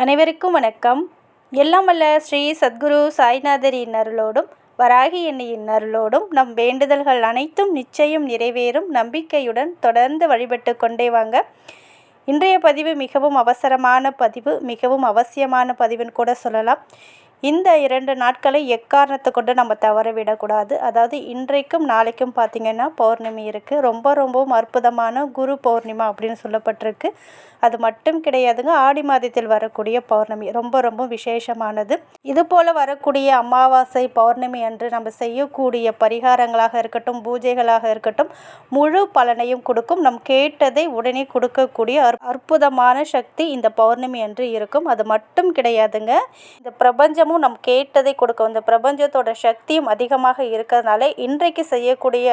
அனைவருக்கும் வணக்கம். எல்லாம் வல்ல ஸ்ரீ சத்குரு சாய்நாதரின் அருளோடும் வராகி எண்ணியின் அருளோடும் நம் வேண்டுதல்கள் அனைத்தும் நிச்சயம் நிறைவேறும் நம்பிக்கையுடன் தொடர்ந்து வழிபட்டு கொண்டே வாங்க. இன்றைய பதிவு மிகவும் அவசரமான பதிவு, மிகவும் அவசியமான பதிவுன்னு கூட சொல்லலாம். இந்த 2 நாட்களை எக்காரணத்தை கொண்டு நம்ம தவற விடக்கூடாது. அதாவது இன்றைக்கும் நாளைக்கும் பார்த்திங்கன்னா பௌர்ணமி இருக்குது. ரொம்பவும் அற்புதமான குரு பௌர்ணிமா அப்படின்னு சொல்லப்பட்டிருக்கு. அது மட்டும் கிடையாதுங்க, ஆடி மாதத்தில் வரக்கூடிய பௌர்ணமி ரொம்ப விசேஷமானது. இதுபோல் வரக்கூடிய அமாவாசை பௌர்ணமி அன்று நம்ம செய்யக்கூடிய பரிகாரங்களாக இருக்கட்டும், பூஜைகளாக இருக்கட்டும், முழு பலனையும் கொடுக்கும். நம் கேட்டதை உடனே கொடுக்கக்கூடிய அற்புதமான சக்தி இந்த பௌர்ணமி அன்று இருக்கும். அது மட்டும் கிடையாதுங்க, இந்த பிரபஞ்சமும் நம் கேட்டதை கொடுக்கும். இந்த பிரபஞ்சத்தோட சக்தியும் அதிகமாக இருக்கிறதுனால இன்றைக்கு செய்யக்கூடிய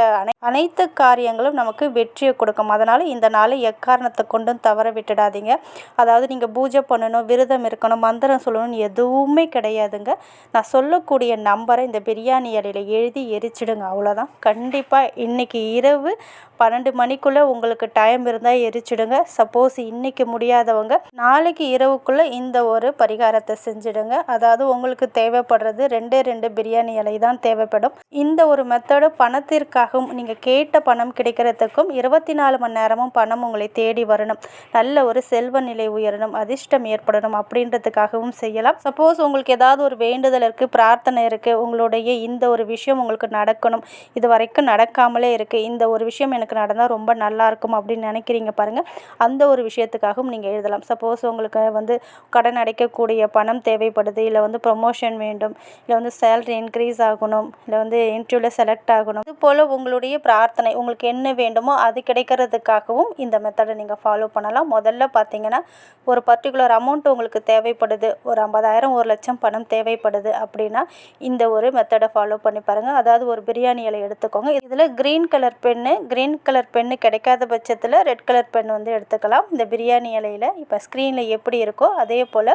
அனைத்து காரியங்களும் நமக்கு வெற்றியை கொடுக்கும். அதனால் இந்த நாளை எக்காரணத்தை கொண்டும் தவற விட்டுடாதீங்க. அதாவது நீங்கள் பூஜை பண்ணணும், விரதம் இருக்கணும், மந்திரம் சொல்லணும்னு எதுவுமே கிடையாதுங்க. நான் சொல்லக்கூடிய நம்பரை இந்த பிரியாணி இலையில் எழுதி எரிச்சிடுங்க, அவ்வளோதான். கண்டிப்பாக இன்றைக்கி இரவு 12 மணிக்குள்ளே உங்களுக்கு டைம் இருந்தால் எரிச்சிடுங்க. சப்போஸ் இன்றைக்கி முடியாதவங்க நாளைக்கு இரவுக்குள்ளே இந்த ஒரு பரிகாரத்தை செஞ்சிடுங்க. அதாவது உங்களுக்கு தேவைப்படுறது 2 பிரியாணி இலை தான் தேவைப்படும். இந்த ஒரு மெத்தடு பணத்திற்காகவும், நீங்கள் கேட்ட பணம் கிடைக்கிறதுக்கும், 24 மணி நேரமும் பணம் உங்களை தேடி வரணும், நல்ல ஒரு செல்வ நிலை உயரணும், அதிர்ஷ்டம் ஏற்படணும் அப்படின்றதுக்காகவும் செய்யலாம். சப்போஸ் உங்களுக்கு ஏதாவது ஒரு வேண்டுதல் இருக்குது, பிரார்த்தனை இருக்குது, உங்களுடைய இந்த ஒரு விஷயம் உங்களுக்கு நடக்கணும், இது வரைக்கும் நடக்காமலே இருக்குது, இந்த ஒரு விஷயம் எனக்கு நடந்தால் ரொம்ப நல்லா இருக்கும் அப்படின்னு நினைக்கிறீங்க பாருங்கள், அந்த ஒரு விஷயத்துக்காகவும் நீங்கள் எழுதலாம். சப்போஸ் உங்களுக்கு கடன் அடைக்கக்கூடிய பணம் தேவைப்படுது, இல்லை ப்ரொமோஷன் வேண்டும், இல்லை சேலரி இன்க்ரீஸ் ஆகணும், இல்லை இன்டர்வியூவில் செலக்ட் ஆகணும், இது போல் உங்களுடைய பிரார்த்தனை உங்களுக்கு என்ன வேண்டுமோ அது கிடைக்கிறதுக்காகவும் இந்த மெத்தடை நீங்கள் ஃபாலோ பண்ணலாம். முதல்ல பார்த்தீங்கன்னா ஒரு பர்டிகுலர் அமௌண்ட் உங்களுக்கு தேவைப்படுது, ஒரு 50,000 1 லட்சம் பணம் தேவைப்படுது அப்படின்னா இந்த ஒரு மெத்தடை ஃபாலோ பண்ணி பாருங்கள். அதாவது ஒரு பிரியாணி இலை எடுத்துக்கோங்க. இதில் க்ரீன் கலர் பென்னு கிடைக்காத பட்சத்தில் ரெட் கலர் பென் எடுத்துக்கலாம். இந்த பிரியாணி இலையில் இப்போ ஸ்க்ரீனில் எப்படி இருக்கோ அதே போல்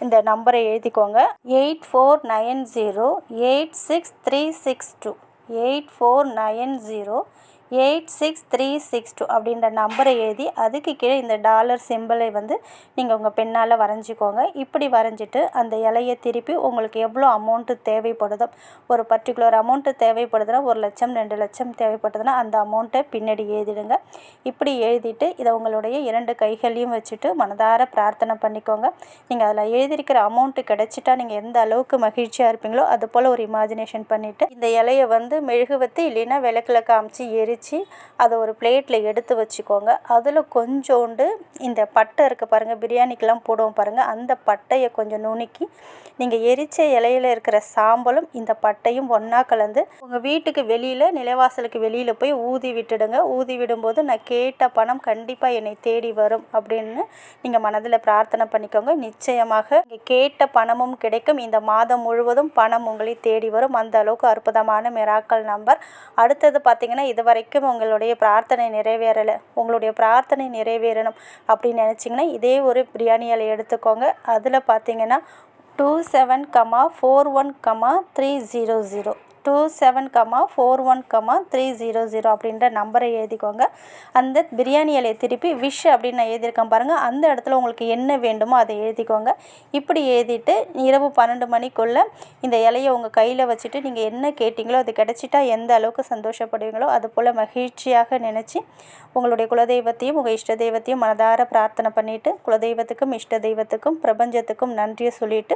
இந்த நம்பரை எழுதிக்கோங்க. 8490863662 8490863662 அப்படின்ற நம்பரை எழுதி அதுக்கு கீழே இந்த டாலர் சிம்பிளை நீங்கள் உங்கள் பெண்ணால் வரைஞ்சிக்கோங்க. இப்படி வரைஞ்சிட்டு அந்த இலையை திருப்பி உங்களுக்கு எவ்வளோ அமௌண்ட்டு தேவைப்படுதோ, ஒரு பர்டிகுலர் அமௌண்ட்டு தேவைப்படுதுன்னா 1 லட்சம் 2 லட்சம் தேவைப்படுதுன்னா அந்த அமௌண்ட்டை பின்னாடி எழுதிடுங்க. இப்படி எழுதிட்டு இதை உங்களுடைய 2 கைகளையும் வச்சுட்டு மனதார பிரார்த்தனை பண்ணிக்கோங்க. நீங்கள் அதில் எழுதியிருக்கிற அமௌண்ட்டு கிடைச்சிட்டா நீங்கள் எந்த அளவுக்கு மகிழ்ச்சியாக இருப்பீங்களோ அது போல் ஒரு இமேஜினேஷன் பண்ணிவிட்டு இந்த இலையை மெழுகுவத்தி இல்லைன்னா விளக்கில் காமிச்சு எரிச்சு அதை ஒரு பிளேட்டில் எடுத்து வச்சுக்கோங்க. அதில் கொஞ்சோண்டு இந்த பட்டை இருக்குது பாருங்கள், பிரியாணிக்கெலாம் போடுவோம் பாருங்கள், அந்த பட்டையை கொஞ்சம் நுணுக்கி நீங்கள் எரிச்ச இலையில் இருக்கிற சாம்பலும் இந்த பட்டையும் ஒன்றா கலந்து உங்கள் வீட்டுக்கு வெளியில், நிலைவாசலுக்கு வெளியில் போய் ஊதி விட்டுடுங்க. ஊதி விடும்போது நான் கேட்ட பணம் கண்டிப்பாக என்னை தேடி வரும் அப்படின்னு நீங்கள் மனதில் பிரார்த்தனை பண்ணிக்கோங்க. நிச்சயமாக நீங்கள் கேட்ட பணமும் கிடைக்கும். இந்த மாதம் முழுவதும் பணம் உங்களை தேடி வரும். அந்த அளவுக்கு அற்புதமான மிராக்கல் நம்பர். அடுத்தது பார்த்திங்கன்னா, இது வரைக்கும் உங்களுடைய பிரார்த்தனை நிறைவேறலை, உங்களுடைய பிரார்த்தனை நிறைவேறணும் அப்படின்னு நினச்சிங்கன்னா இதே ஒரு பிரியாணி இலை எடுத்துக்கோங்க. அதில் பார்த்தீங்கன்னா 27,41,300 27,41,300 அப்படின்ற நம்பரை எழுதிக்கோங்க. அந்த பிரியாணி இலையை திருப்பி விஷ் அப்படின்னு நான் எழுதியிருக்கேன் பாருங்கள், அந்த இடத்துல உங்களுக்கு என்ன வேண்டுமோ அதை எழுதிக்கோங்க. இப்படி எழுதிட்டு இரவு 12 மணிக்குள்ளே இந்த இலையை உங்கள் கையில் வச்சுட்டு நீங்கள் என்ன கேட்டிங்களோ அது கிடச்சிட்டா எந்த அளவுக்கு சந்தோஷப்படுவீங்களோ அது போல் மகிழ்ச்சியாக நினச்சி உங்களுடைய குலதெய்வத்தையும் உங்கள் இஷ்ட தெய்வத்தையும் மனதார பிரார்த்தனை பண்ணிவிட்டு குலதெய்வத்துக்கும் இஷ்ட தெய்வத்துக்கும் பிரபஞ்சத்துக்கும் நன்றியை சொல்லிவிட்டு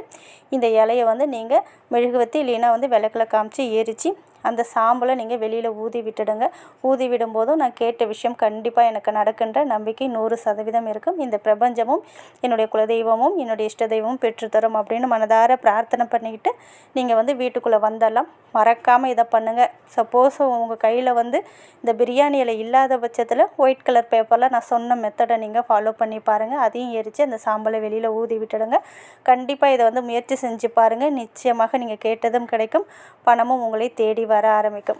இந்த இலையை நீங்கள் மெழுகுவத்தி இல்லைன்னா விளக்கில் காமிச்சு எரித்து அந்த சாம்பலை நீங்கள் வெளியில் ஊதி விட்டுடுங்க. ஊதி விடும்போதும் நான் கேட்ட விஷயம் கண்டிப்பாக எனக்கு நடக்கின்ற நம்பிக்கை 100% இருக்கும். இந்த பிரபஞ்சமும் என்னுடைய குலதெய்வமும் என்னுடைய இஷ்ட தெய்வமும் பெற்றுத்தரும் அப்படின்னு மனதார பிரார்த்தனை பண்ணிக்கிட்டு நீங்கள் வீட்டுக்குள்ளே வந்தெல்லாம் மறக்காமல் இதை பண்ணுங்கள். சப்போஸ் உங்கள் கையில் இந்த பிரியாணி இலை இல்லாத பட்சத்தில் ஒயிட் கலர் பேப்பரில் நான் சொன்ன மெத்தடை நீங்கள் ஃபாலோ பண்ணி பாருங்கள். அதையும் எரித்து அந்த சாம்பலை வெளியில் ஊதி விட்டுடுங்க. கண்டிப்பாக இதை முயற்சி செஞ்சு பாருங்கள். நிச்சயமாக நீங்கள் கேட்டதும் கிடைக்கும், பணமும் உங்களை தேடி வர ஆரம்பிக்கும்.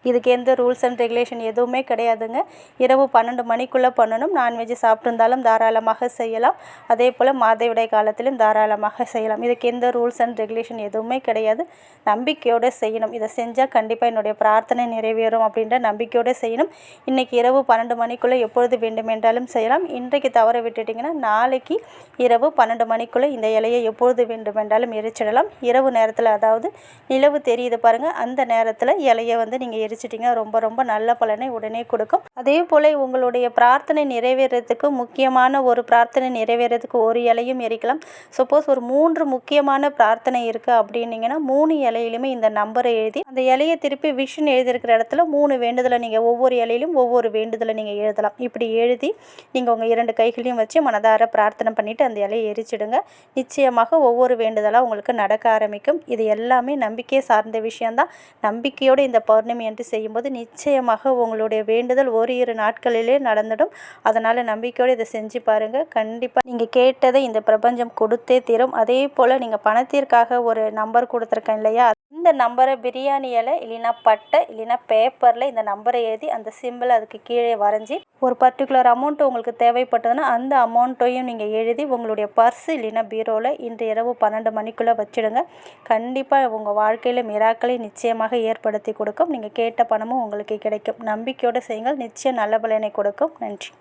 இதுக்கு எந்த ரூல்ஸ் அண்ட் ரெகுலேஷன் எதுவுமே கிடையாதுங்க. இரவு 12 மணிக்குள்ளே பண்ணணும். நான்வெஜ் சாப்பிட்ருந்தாலும் தாராளமாக செய்யலாம். அதே போல் மாதவிடாய் காலத்திலும் தாராளமாக செய்யலாம். இதுக்கு எந்த ரூல்ஸ் அண்ட் ரெகுலேஷன் எதுவுமே கிடையாது. நம்பிக்கையோடு செய்யணும். இதை செஞ்சால் கண்டிப்பாக என்னுடைய பிரார்த்தனை நிறைவேறும் அப்படின்ற நம்பிக்கையோடு செய்யணும். இன்றைக்கி இரவு 12 மணிக்குள்ளே எப்பொழுது வேண்டுமென்றாலும் செய்யலாம். இன்றைக்கு தவற விட்டுட்டிங்கன்னா நாளைக்கு இரவு 12 மணிக்குள்ளே இந்த இலையை எப்பொழுது வேண்டுமென்றாலும் எரிச்சிடலாம். இரவு நேரத்தில், அதாவது நிலவு தெரியுது பாருங்கள், அந்த நேரத்தில் இலையை நீங்கள் எரிச்சிட்டிங்கன்னா ரொம்ப ரொம்ப நல்ல பலனை உடனே கொடுக்கும். அதே போல் உங்களுடைய பிரார்த்தனை நிறைவேறதுக்கு, முக்கியமான ஒரு பிரார்த்தனை நிறைவேறதுக்கு ஒரு இலையும் எரிக்கலாம். சப்போஸ் ஒரு 3 முக்கியமான பிரார்த்தனை இருக்குது அப்படின்னீங்கன்னா 3 இலையிலுமே இந்த நம்பரை எழுதி அந்த இலையை திருப்பி விஷன் எழுதியிருக்கிற இடத்துல 3 வேண்டுதலை நீங்கள் ஒவ்வொரு இலையிலும் ஒவ்வொரு வேண்டுதலை நீங்கள் எழுதலாம். இப்படி எழுதி நீங்கள் உங்கள் 2 கைகளையும் வச்சு மனதார பிரார்த்தனை பண்ணிவிட்டு அந்த இலையை எரிச்சிடுங்க. நிச்சயமாக ஒவ்வொரு வேண்டுதலாக உங்களுக்கு நடக்க ஆரம்பிக்கும். இது எல்லாமே நம்பிக்கை சார்ந்த விஷயம்தான். நம்பிக்கையோடு இந்த பௌர்ணமி என்று செய்யும்போது நிச்சயமாக உங்களுடைய வேண்டுதல் ஓரிரு நாட்களிலே நடந்துடும். அதனால் நம்பிக்கையோடு இதை செஞ்சு பாருங்கள். கண்டிப்பாக நீங்கள் கேட்டதை இந்த பிரபஞ்சம் கொடுத்தே தீரும். அதே போல் நீங்கள் பணத்திற்காக ஒரு நம்பர் கொடுத்துருக்கேன் இல்லையா, இந்த நம்பரை பிரியாணி இலை இல்லைன்னா பட்டை இல்லைன்னா பேப்பரில் இந்த நம்பரை எழுதி அந்த சிம்பிளை அதுக்கு கீழே வரைஞ்சி ஒரு பர்டிகுலர் அமௌண்ட்டு உங்களுக்கு தேவைப்பட்டதுன்னா அந்த அமௌண்ட்டையும் நீங்கள் எழுதி உங்களுடைய பர்ஸு இல்லைன்னா பீரோவில் இன்று இரவு 12 மணிக்குள்ளே வச்சுடுங்க. கண்டிப்பாக உங்கள் வாழ்க்கையில் மிராக்களை நிச்சயமாக ஏற்படுத்தி கொடுக்கும். நீங்கள் கேட்ட பணமும் உங்களுக்கு கிடைக்கும். நம்பிக்கையோடு செய்யுங்கள். நிச்சயம் நல்ல பலனை கொடுக்கும். நன்றி.